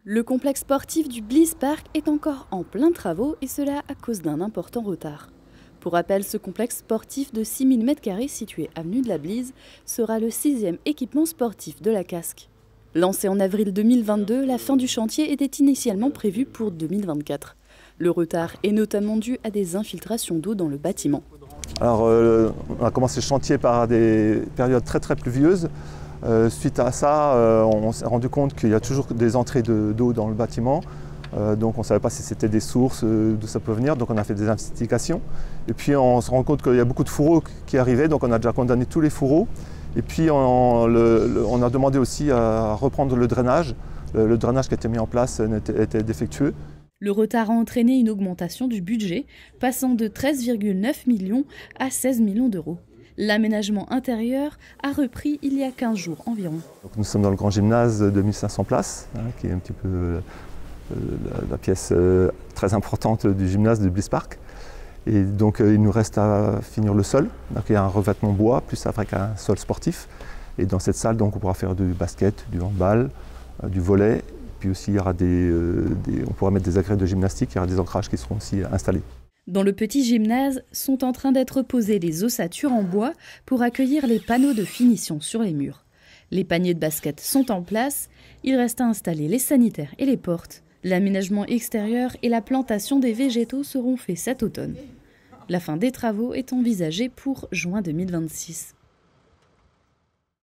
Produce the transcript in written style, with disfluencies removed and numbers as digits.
Le complexe sportif du Bliss Park est encore en plein travaux et cela à cause d'un important retard. Pour rappel, ce complexe sportif de 6000 m² situé avenue de la Bliss sera le 6e équipement sportif de la Casques. Lancé en avril 2022, la fin du chantier était initialement prévue pour 2024. Le retard est notamment dû à des infiltrations d'eau dans le bâtiment. Alors, on a commencé le chantier par des périodes très pluvieuses. Suite à ça, on s'est rendu compte qu'il y a toujours des entrées d'eau dans le bâtiment. Donc on ne savait pas si c'était des sources, d'où ça peut venir. Donc on a fait des investigations. Et puis on se rend compte qu'il y a beaucoup de fourreaux qui arrivaient. Donc on a déjà condamné tous les fourreaux. Et puis on a demandé aussi à reprendre le drainage. Le drainage qui était mis en place était défectueux. Le retard a entraîné une augmentation du budget, passant de 13,9 millions à 16 millions d'euros. L'aménagement intérieur a repris il y a 15 jours environ. Donc nous sommes dans le grand gymnase de 1500 places, qui est un petit peu la pièce très importante du gymnase de Bliss Park. Et donc il nous reste à finir le sol. Donc il y a un revêtement bois, plus avec un sol sportif. Et dans cette salle, donc, on pourra faire du basket, du handball, du volley. Puis aussi, il y aura on pourra mettre des agrès de gymnastique, il y aura des ancrages qui seront aussi installés. Dans le petit gymnase, sont en train d'être posées les ossatures en bois pour accueillir les panneaux de finition sur les murs. Les paniers de basket sont en place, il reste à installer les sanitaires et les portes. L'aménagement extérieur et la plantation des végétaux seront faits cet automne. La fin des travaux est envisagée pour juin 2026.